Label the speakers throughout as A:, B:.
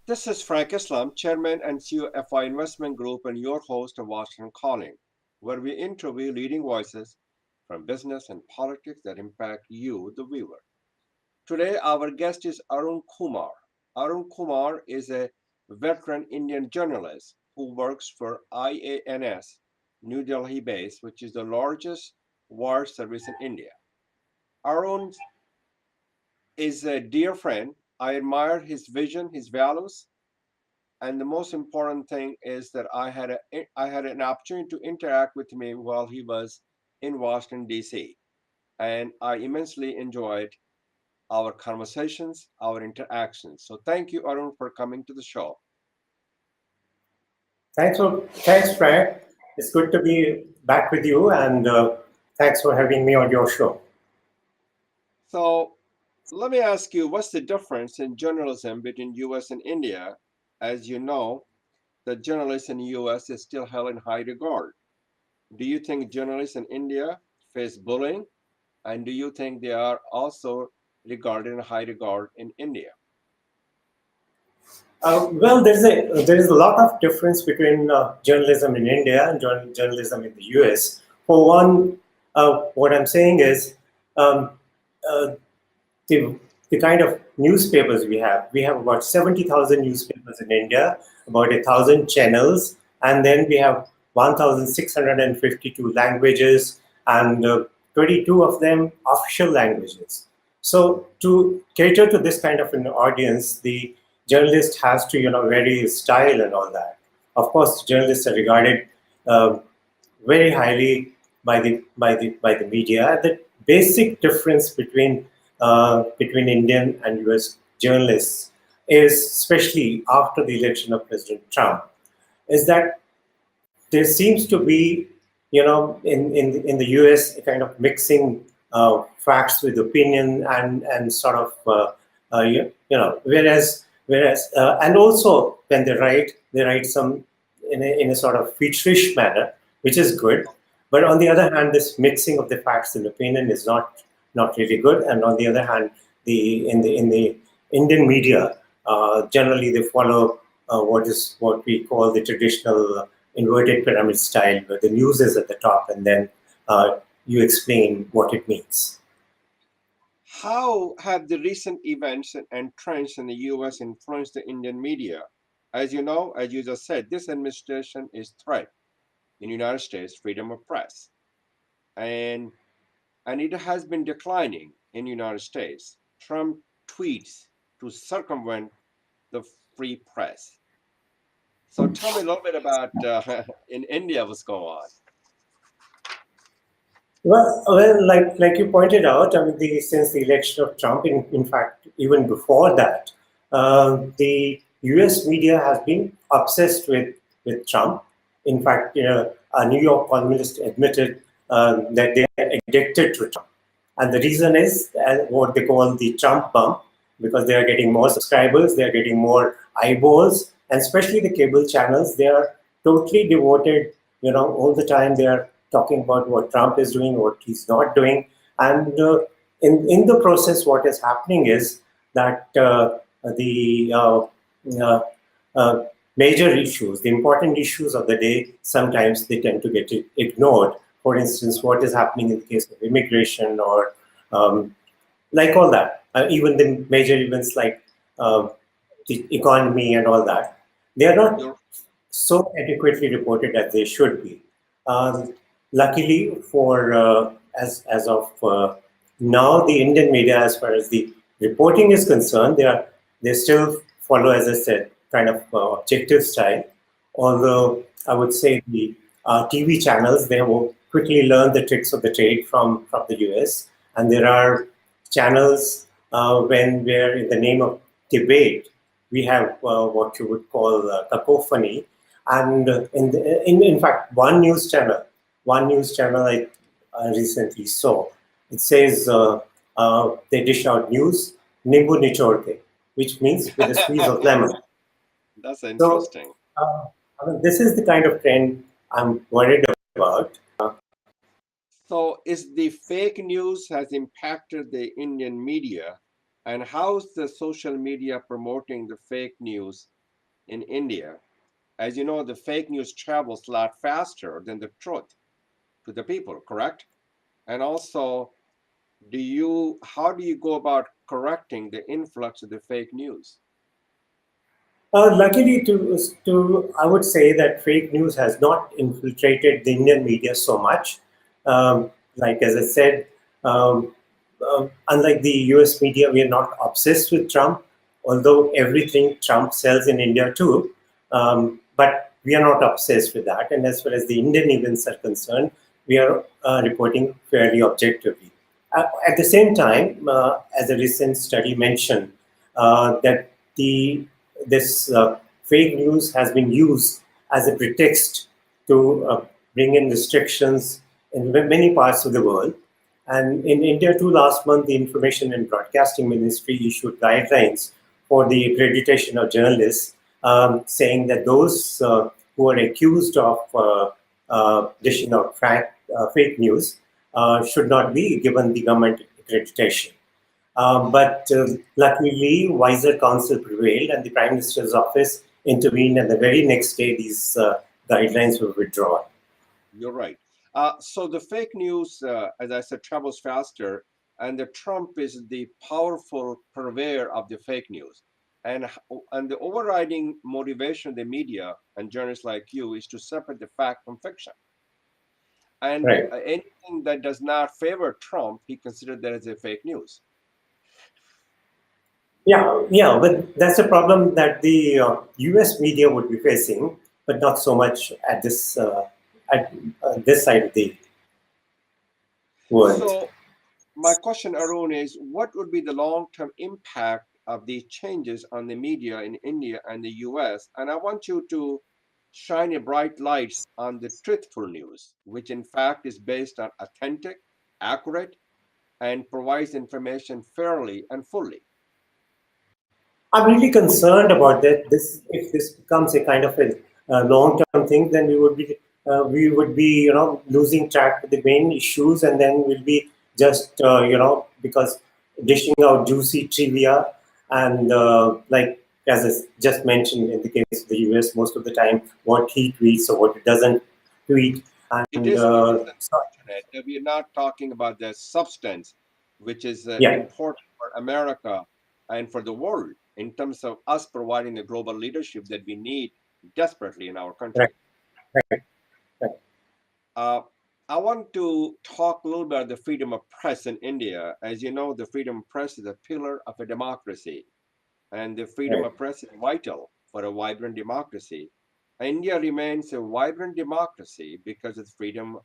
A: This is Frank Islam, Chairman and CEO of FI Investment Group, and your host of Washington Calling, where we interview leading voices from business and politics that impact you, the viewer. Today, our guest is Arun Kumar. Arun Kumar is a veteran Indian journalist who works for IANS, New Delhi base, which is the largest wire service in India. Arun is a dear friend. I admire his vision, his values, and the most important thing is that I had an opportunity to interact with him while he was in Washington D.C. and I immensely enjoyed our conversations, our interactions. So thank you, Arun, for coming to the show.
B: Thanks, Frank. It's good to be back with you, and thanks for having me on your show.
A: So let me ask you, what's the difference in journalism between U.S. and India? As you know, the journalists in the U.S. is still held in high regard. Do you think journalists in India face bullying? And do you think they are also regarded in high regard in India?
B: Well, there is a lot of difference between journalism in India and journalism in the U.S. For one, what I'm saying is um, uh, the the kind of newspapers we have. We have about 70,000 newspapers in India, about 1,000 channels, and then we have 1,652 languages, and 22 of them official languages. So to cater to this kind of an audience, the journalist has to, vary his style and all that. Of course, journalists are regarded uh, very highly by the media. The basic difference between Indian and U.S. journalists is, especially after the election of President Trump, is that there seems to be, in the U.S. a kind of mixing facts with opinion and sort of, and also when they write some in a sort of feature-ish manner, which is good. But on the other hand, this mixing of the facts and opinion is not really good. And on the other hand, the Indian media generally they follow what we call the traditional inverted pyramid style, where the news is at the top, and then you explain what it means.
A: How have the recent events and trends in the US influenced the Indian media? As you know, as you just said, this administration is threat in the United States freedom of press. And and it has been declining in the United States. Trump tweets to circumvent the free press. So tell me a little bit about in India what's going on.
B: Well, like you pointed out, I mean, since the election of Trump, in fact, even before that, the U.S. media has been obsessed with Trump. In fact, a New York columnist admitted that they are addicted to Trump, and the reason is what they call the Trump bump, because they are getting more subscribers, they are getting more eyeballs, and especially the cable channels, they are totally devoted. All the time they are talking about what Trump is doing, what he's not doing, and in the process, what is happening is that the uh, uh, major issues, the important issues of the day, sometimes they tend to get ignored. For instance, what is happening in the case of immigration or um, like all that, even the major events like uh, the economy and all that, they are not
A: You're,
B: so adequately reported as they should be. Um, Luckily, for as of now, the Indian media, as far as the reporting is concerned, they still follow, as I said, kind of objective style. Although I would say the TV channels, they have quickly learned the tricks of the trade from the US, and there are channels where in the name of debate we have what you would call cacophony, and in fact one news channel I recently saw, it says they dish out news nimbu nichorke, which means with a squeeze of lemon.
A: that's
B: So
A: interesting.
B: I mean, this is the kind of trend I'm worried about.
A: So is the fake news has impacted the Indian media, and how's the social media promoting the fake news in India, as you know, the fake news travels a lot faster than the truth to the people, correct? And also, how do you go about correcting the influx of the fake news?
B: Luckily, I would say that fake news has not infiltrated the Indian media so much. Like as I said, unlike the US media, we are not obsessed with Trump, although everything Trump sells in India too. But we are not obsessed with that. And as far as the Indian events are concerned, we are reporting fairly objectively. At the same time, as a recent study mentioned, that this fake news has been used as a pretext to bring in restrictions in many parts of the world. And in India too, last month, the Information and Broadcasting Ministry issued guidelines for the accreditation of journalists, saying that those who are accused of dishing out fake news should not be given the government accreditation. But luckily, wiser counsel prevailed, and the Prime Minister's office intervened, and the very next day, these guidelines were withdrawn.
A: You're right. So the fake news, as I said, travels faster, and the Trump is the powerful purveyor of the fake news. And the overriding motivation of the media and journalists like you is to separate the fact from fiction. And
B: Right.
A: anything that does not favor Trump, he considered that as a fake news.
B: Yeah, but that's a problem that the U.S. media would be facing, but not so much at this side of the world.
A: So my question, Arun, is what would be the long-term impact of these changes on the media in India and the US? And I want you to shine a bright light on the truthful news, which in fact is based on authentic, accurate, and provides information fairly and fully.
B: I'm really concerned about that. If this becomes a kind of a long-term thing, then we would be losing track of the main issues, and then we'll be just because dishing out juicy trivia and like as I just mentioned in the case of the US, most of the time what he tweets or what he doesn't tweet,
A: It
B: and
A: is it is unfortunate that we are not talking about the substance, which is
B: yeah,
A: important for America and for the world in terms of us providing the global leadership that we need desperately in our
B: right,
A: country.
B: right, right,
A: Uh, I want to talk a little about the freedom of press in India. As you know, the freedom of press is a pillar of a democracy, and the freedom
B: right.
A: of press is vital for a vibrant democracy. India remains a vibrant democracy because of freedom,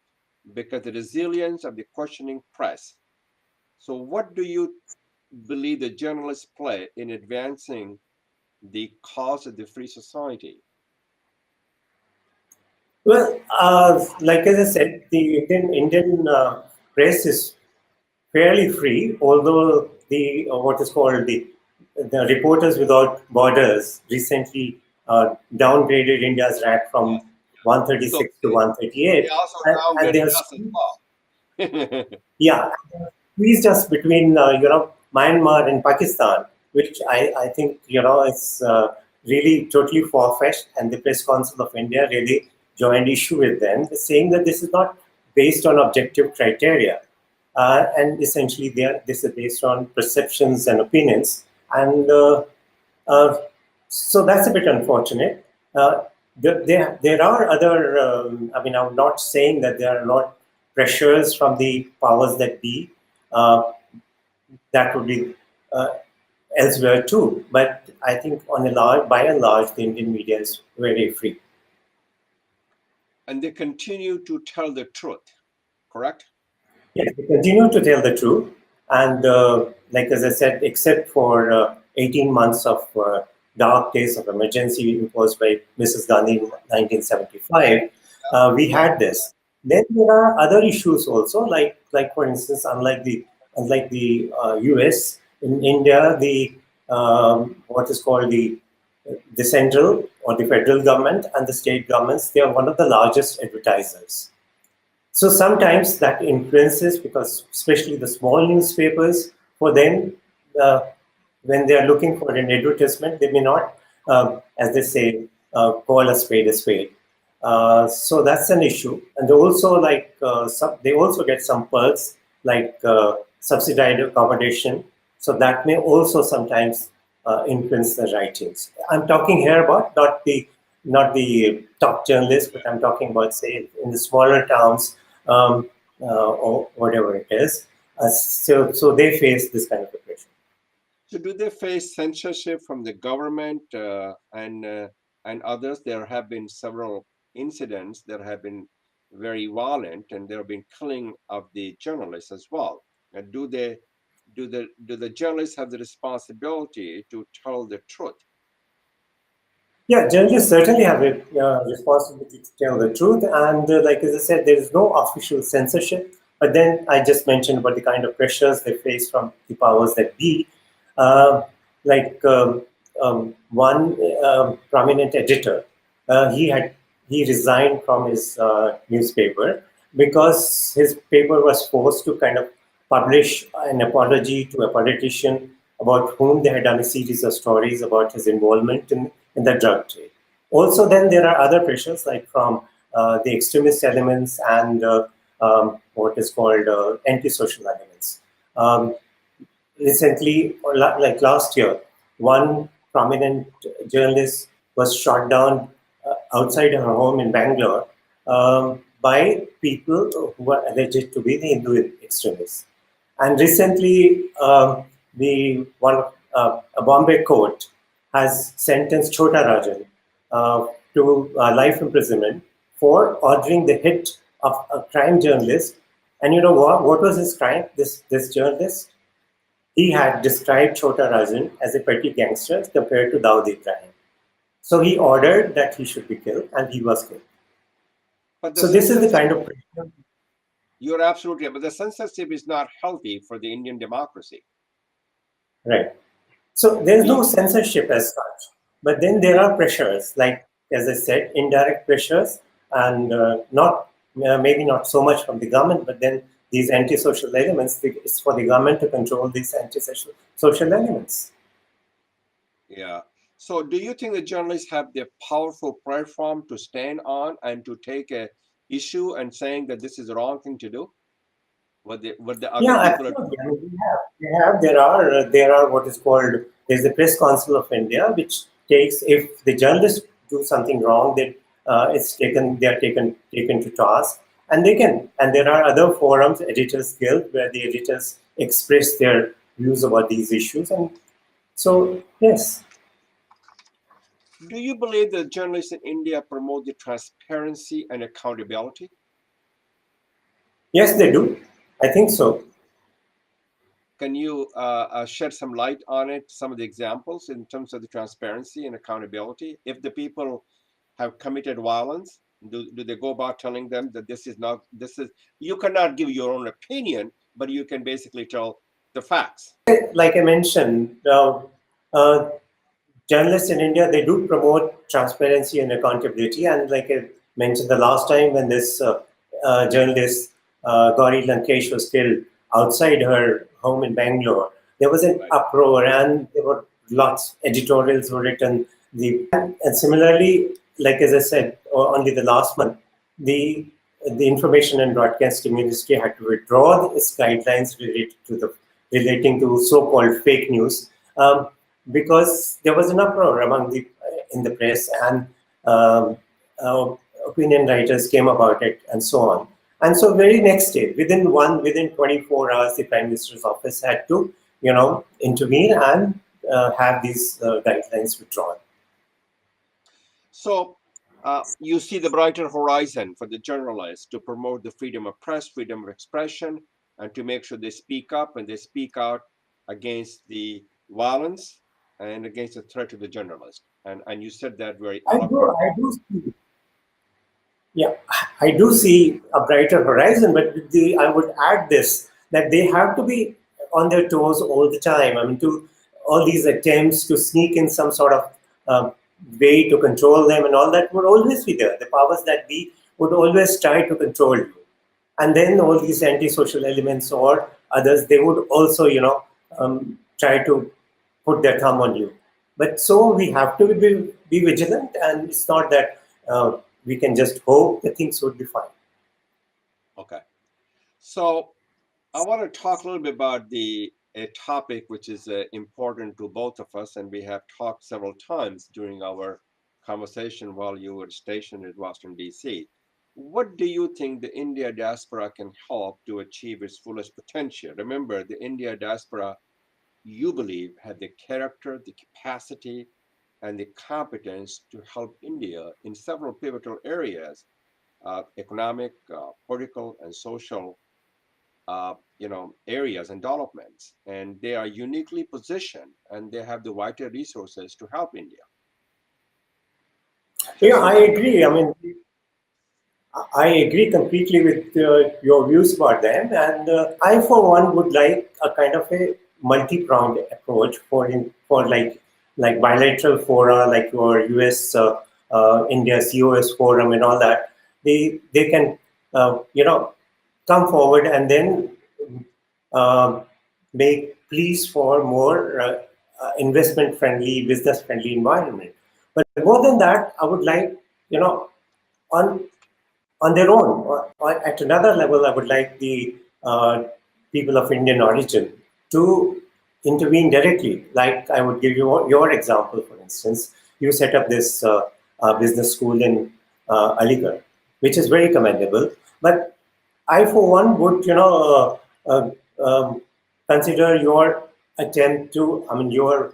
A: because the resilience of the questioning press. So, what do you believe the journalists play in advancing the cause of the free society?
B: Well, like as I said, the Indian press is fairly free, although the what is called the Reporters Without Borders recently downgraded India's rank from
A: So
B: 136 to
A: they
B: 138,
A: also
B: and they
A: downgraded
B: are
A: us as well.
B: yeah, squeezed us between Myanmar and Pakistan, which I think is really totally far-fetched, and the Press Council of India really joined issue with them, saying that this is not based on objective criteria, and essentially this is based on perceptions and opinions, and uh, so that's a bit unfortunate. Uh, there are other, I mean, I'm not saying that there are not pressures from the powers that be uh, that would be uh, elsewhere too. But I think by and large, the Indian media is very free.
A: And they continue to tell the truth, correct?
B: Yes, they continue to tell the truth. And like as I said, except for 18 months of dark days of emergency imposed by Mrs. Gandhi in 1975, we
A: Yeah.
B: had this. Then there are other issues also, like for instance, unlike the US, in India, the what is called the central or the federal government and the state governments, they are one of the largest advertisers. So sometimes that influences because, especially the small newspapers, for them, uh, when they are looking for an advertisement, they may not. as they say, call a spade a spade. So that's an issue, and they also they also get some perks like subsidized accommodation. So that may also sometimes influence the writings. I'm talking here about not the top journalists, but I'm talking about say in the smaller towns or whatever it is. So they face this kind of oppression.
A: So do they face censorship from the government and others? There have been several incidents that have been very violent, and there have been killing of the journalists as well. And do the journalists have the responsibility to tell the truth?
B: Yeah, journalists certainly have a responsibility to tell the truth, and like as I said, there is no official censorship. But then I just mentioned about the kind of pressures they face from the powers that be. Uh, like one prominent editor, he had he resigned from his newspaper because his paper was forced to kind of publish an apology to a politician about whom they had done a series of stories about his involvement in the drug trade. Also, then there are other pressures like from the extremist elements and what is called antisocial elements. Um, Recently, or like last year, one prominent journalist was shot down outside her home in Bangalore by people who were alleged to be the Hindu extremists. And recently, a Bombay court has sentenced Chota Rajan to life imprisonment for ordering the hit of a crime journalist. And you know what? What was his crime? This journalist, he had described Chota Rajan as a petty gangster compared to Dawood Ibrahim. So he ordered that he should be killed, and he was killed.
A: But the
B: So this is the
A: censorship,
B: kind of pressure.
A: you're absolutely right, but the censorship is not healthy for the Indian democracy.
B: Right. So there's no
A: We,
B: censorship as such, but then there are pressures, like as I said, indirect pressures, and not maybe not so much from the government, but then these antisocial elements. It's for the government to control these antisocial social elements.
A: yeah. So do you think the journalists have the powerful platform to stand on and to take a issue and saying that this is the wrong thing to do? What the other
B: Yeah,
A: people are
B: absolutely.
A: doing?
B: I mean, we have, there are what is called, there's the Press Council of India, which takes, if the journalists do something wrong, that they are taken to task, and and there are other forums, Editors Guild, where the editors express their views about these issues, and so yes,
A: Do you believe that journalists in India promote the transparency and accountability?
B: yes, they do. I think so.
A: Can you shed some light on it, some of the examples in terms of the transparency and accountability? If the people have committed violence, do they go about telling them that you cannot give your own opinion, but you can basically tell the facts?
B: Like I mentioned, uh, journalists in India, they do promote transparency and accountability. And like I mentioned the last time when this journalist, Gauri Lankesh, was killed outside her home in Bangalore, there was an
A: Right.
B: uproar and there were lots editorials were written. And similarly, like as I said, only the last month, the the Information and Broadcasting Ministry had to withdraw its guidelines relating to so-called fake news. Because there was an uproar among the in the press, and um, uh, opinion writers came about it and so on. And so very next day, within 24 hours, the Prime Minister's office had to intervene and have these guidelines withdrawn.
A: So you see the brighter horizon for the journalists to promote the freedom of press, freedom of expression, and to make sure they speak up and they speak out against the violence and against the threat to the journalist. And you said that very eloquently.
B: I do see, yeah, I do see a brighter horizon, but I would add this, that they have to be on their toes all the time. I mean, to all these attempts to sneak in some sort of um, way to control them and all that would always be there. The powers that be would always try to control you. And then all these antisocial elements or others, they would also, try to put their thumb on you. But so we have to be vigilant, and it's not that we can just hope that things would be fine.
A: Okay. So I want to talk a little bit about the a topic which is important to both of us, and we have talked several times during our conversation while you were stationed in Washington, D.C. What do you think the India diaspora can help to achieve its fullest potential? Remember, the India diaspora, you believe, had the character, the capacity, and the competence to help India in several pivotal areas, economic, political, and social areas and developments, and they are uniquely positioned and they have the vital resources to help India. Would you
B: Yeah,
A: say
B: I
A: that?
B: agree. I mean, I agree completely with your views about them, and I, for one, would like a kind of a multi-pronged approach for like bilateral fora, like your U.S. India COS forum and all that. They can come forward and then um make pleas for more investment friendly, business friendly environment. But more than that, I would like on on their own. Or at another level, I would like the people of Indian origin to intervene directly. Like I would give you your example, for instance. You set up this business school in Aligarh, which is very commendable. But I, for one, would consider your attempt to, I mean, your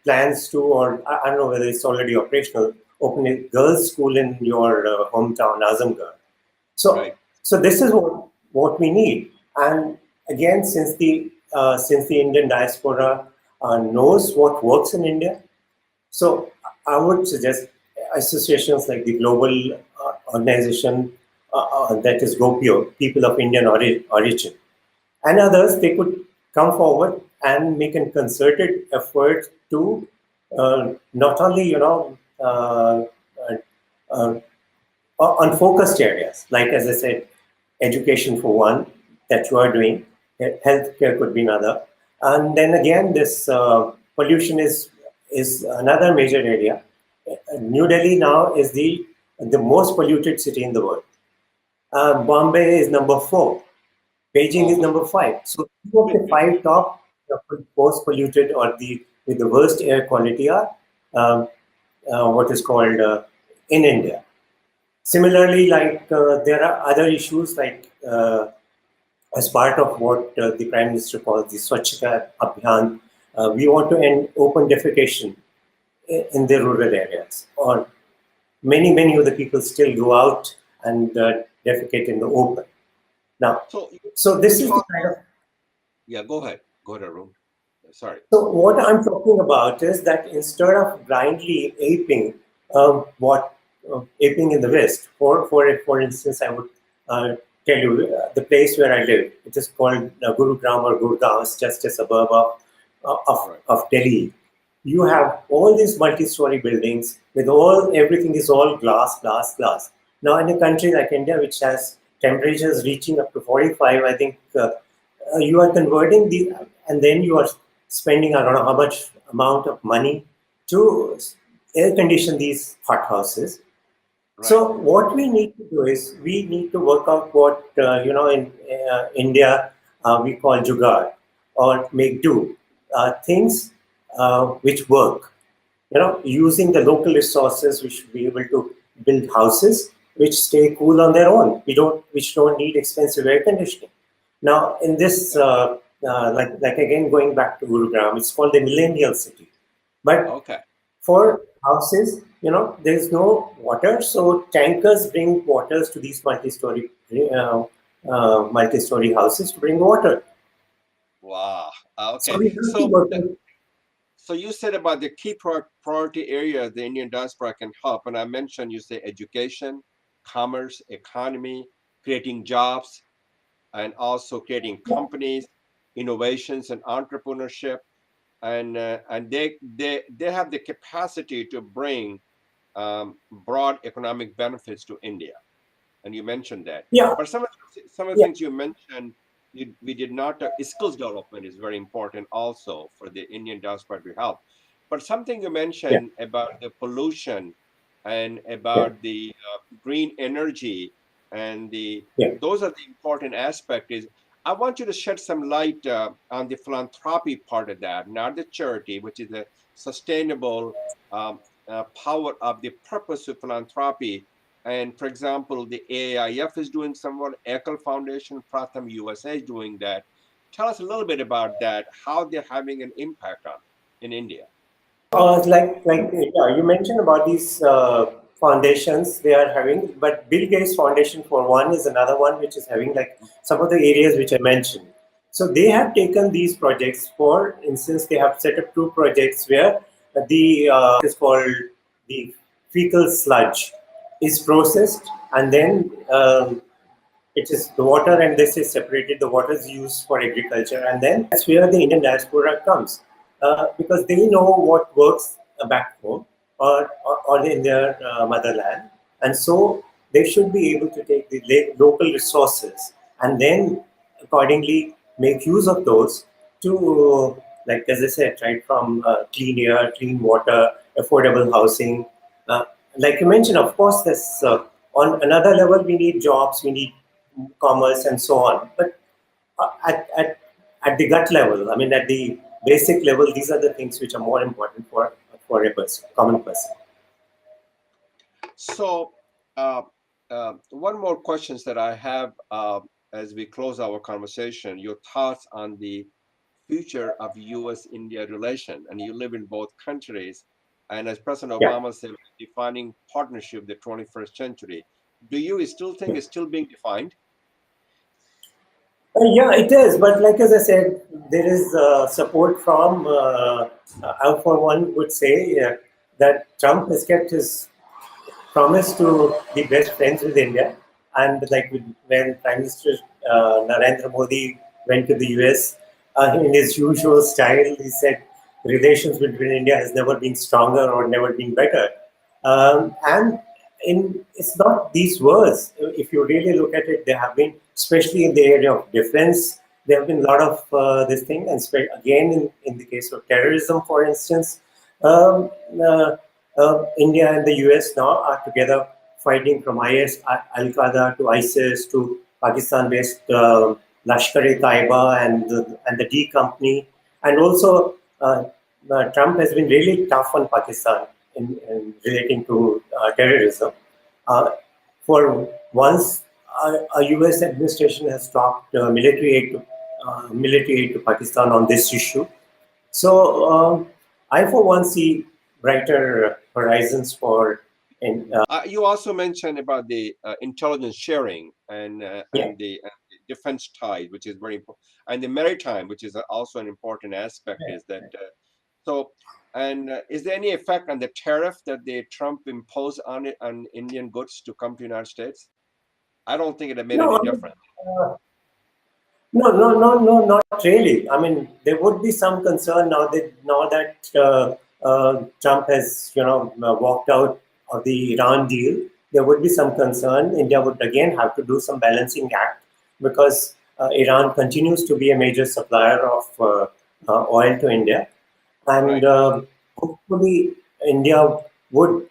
B: plans to, or I don't know whether it's already operational, open a girls' school in your hometown, Azamgarh. So,
A: Right.
B: so this is what we need. And again, since the Indian diaspora knows what works in India, so I would suggest associations like the global organization that is GOPIO, People of Indian Origin, and others, they could come forward and make a concerted effort to not only, uh, uh, on focused areas, like as I said, education for one, that you are doing, healthcare could be another, and then again, this pollution is another major area. New Delhi now is the most polluted city in the world. Bombay is number 4. Beijing is
A: Oh,
B: number 5. So two of the 5 top most polluted or the with the worst air quality are um, what is called in India. Similarly, like there are other issues like as part of what the Prime Minister calls the Swachhata Abhiyan, we want to end open defecation in the rural areas. Or many of the people still go out and defecate in the open. Now,
A: so
B: so
A: you
B: this is the
A: talk
B: kind
A: about,
B: of
A: yeah, go ahead, Arun. Sorry.
B: so what I'm talking about is that instead of blindly what aping in the West, for instance, I would tell you the place where I live. It is called Gurugram or Gurgaon. It's just a suburb
A: Right.
B: of Delhi. You have all these multi-story buildings with everything is all glass. Now, in a country like India, which has temperatures reaching up to 45, I think you are converting and then you are spending I don't know how much amount of money to air condition these hot houses.
A: Right.
B: So what we need to do is we need to work out what in India we call jugaad or make do things which work. Using the local resources, we should be able to build houses which stay cool on their own. Which don't need expensive air conditioning. Now, in this,
A: Okay.
B: like again going back to Gurugram, it's called the Millennial City. But
A: Okay.
B: for houses, there is no water, so tankers bring waters to these multi-story houses to bring water.
A: Wow.
B: So
A: Okay.
B: we have to
A: So
B: work with,
A: you said about the key priority areas the Indian diaspora can help, and I mentioned you say education, commerce, economy, creating jobs, and also creating companies, innovations, and entrepreneurship. And they have the capacity to bring broad economic benefits to India, and you mentioned that.
B: yeah,
A: But some of the
B: yeah,
A: things you mentioned, we did not. Skills development is very important also for the Indian diaspora to help. But something you
B: Yeah,
A: mentioned about the pollution and
B: yeah,
A: about the green energy and the
B: yeah.
A: those are the important aspect. Is I want you to shed some light on the philanthropy part of that, not the charity, which is the sustainable power of the purpose of philanthropy. And for example, the AIF is doing somewhat, Ekel Foundation, Pratham USA is doing that. Tell us a little bit about that, how they're having an impact on in India.
B: Like yeah, you mentioned about these foundations they are having, but Bill Gates Foundation for one is another one which is having like some of the areas which I mentioned. So they have taken these projects. For instance, they have set up two projects where the is called the fecal sludge is processed, and then it is the water, and this is separated. The water is used for agriculture, and then that's where the Indian diaspora comes, because they know what works back home, or in their motherland, and so they should be able to take the local resources and then accordingly make use of those to, like as I said, right, from clean air, clean water, affordable housing. Uh, like you mentioned, of course, there's on another level we need jobs, we need commerce, and so on. But at the gut level, I mean, at the basic level, these are the things which are more important for a person, common person.
A: So, one more questions that I have as we close our conversation. Your thoughts on the future of U.S.-India relation, and you live in both countries, and as President
B: Yeah.
A: Obama said, defining partnership of the 21st century. Do you still think
B: Yeah.
A: it's still being defined?
B: Yeah, it is. But like as I said, there is support from, I for one would say that Trump has kept his promised to be best friends with India. And like when Prime Minister Narendra Modi went to the US, in his usual style, he said relations between India has never been stronger or never been better. And it's not these words. If you really look at it, there have been, especially in the area of defense, there have been a lot of this thing. And again, in the case of terrorism, for instance, um, uh, India and the US now are together fighting from IS, Al Qaeda to ISIS to Pakistan based Lashkar-e-Taiba and the D Company. And also, Trump has been really tough on Pakistan in relating to terrorism. Uh, for once, a US administration has stopped military aid to Pakistan on this issue. So I, for one, see brighter horizons for in
A: You also mentioned about the intelligence sharing
B: yeah,
A: and the defense ties, which is very important, and the maritime, which is also an important aspect.
B: yeah.
A: Is that so? And is there any effect on the tariff that the Trump imposed on it on Indian goods to come to the United States? I don't think it made
B: No,
A: any
B: I mean,
A: difference.
B: no, not really. I mean, there would be some concern now that Trump has, walked out of the Iran deal. There would be some concern. India would again have to do some balancing act because Iran continues to be a major supplier of oil to India, and
A: Right.
B: hopefully India would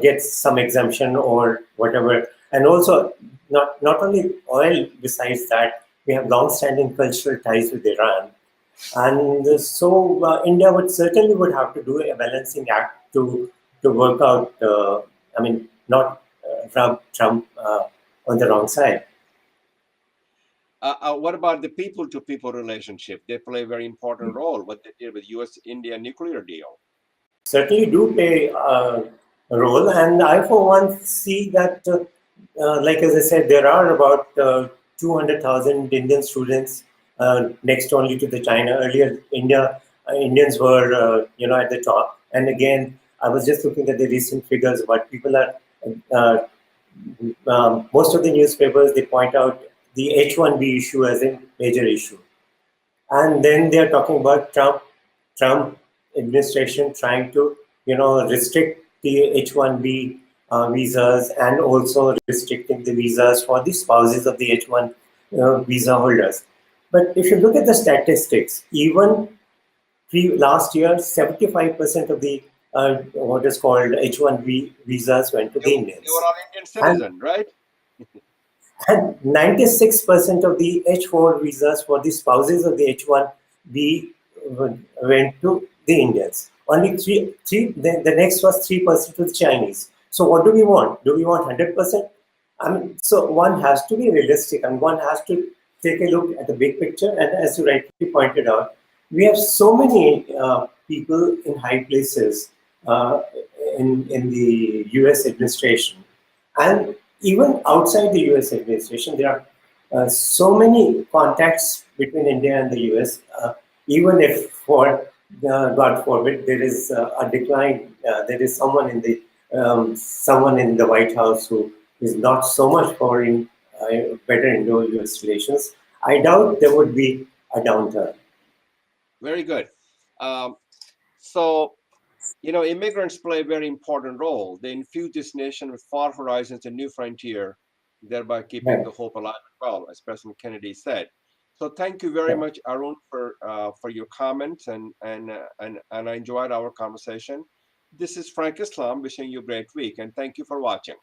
B: get some exemption or whatever. And also, not only oil. Besides that, we have long-standing cultural ties with Iran, and so India would have to do a balancing act to work out. I mean, not rub Trump on the wrong side.
A: What about the people-to-people relationship? They play a very important role. What they did with U.S.-India nuclear deal.
B: Certainly do play a role. And I, for one, see that, like as I said, there are about 200,000 Indian students next only to the China. Earlier, Indians were, at the top. And again, I was just looking at the recent figures, but people are, uh, most of the newspapers, they point out the H-1B issue as a major issue. And then they are talking about Trump administration trying to restrict the H-1B visas, and also restricting the visas for the spouses of the H-1 visa holders. But if you look at the statistics, even last year, 75% of the what is called H1B visas went to the
A: You are
B: Indians,
A: an Indian
B: and
A: citizen, right?
B: 96% of the H4 visas for the spouses of the H1B went to the Indians. Only the next was 3% to the Chinese. So what do we want? Do we want 100%? I mean, so one has to be realistic and one has to take a look at the big picture. And as you rightly pointed out, we have so many people in high places in the US administration. And even outside the US administration, there are so many contacts between India and the US. Even if, for God forbid, there is a decline, there is someone in the White House who is not so much for better Indo-US relations. I doubt there would be a downturn.
A: Very good. Um, so, immigrants play a very important role. They infuse this nation with far horizons and new frontier, thereby keeping
B: Right.
A: the hope alive as well, as President Kennedy said. So, thank you very much, Arun, for your comments, and I enjoyed our conversation. This is Frank Islam wishing you a great week, and thank you for watching.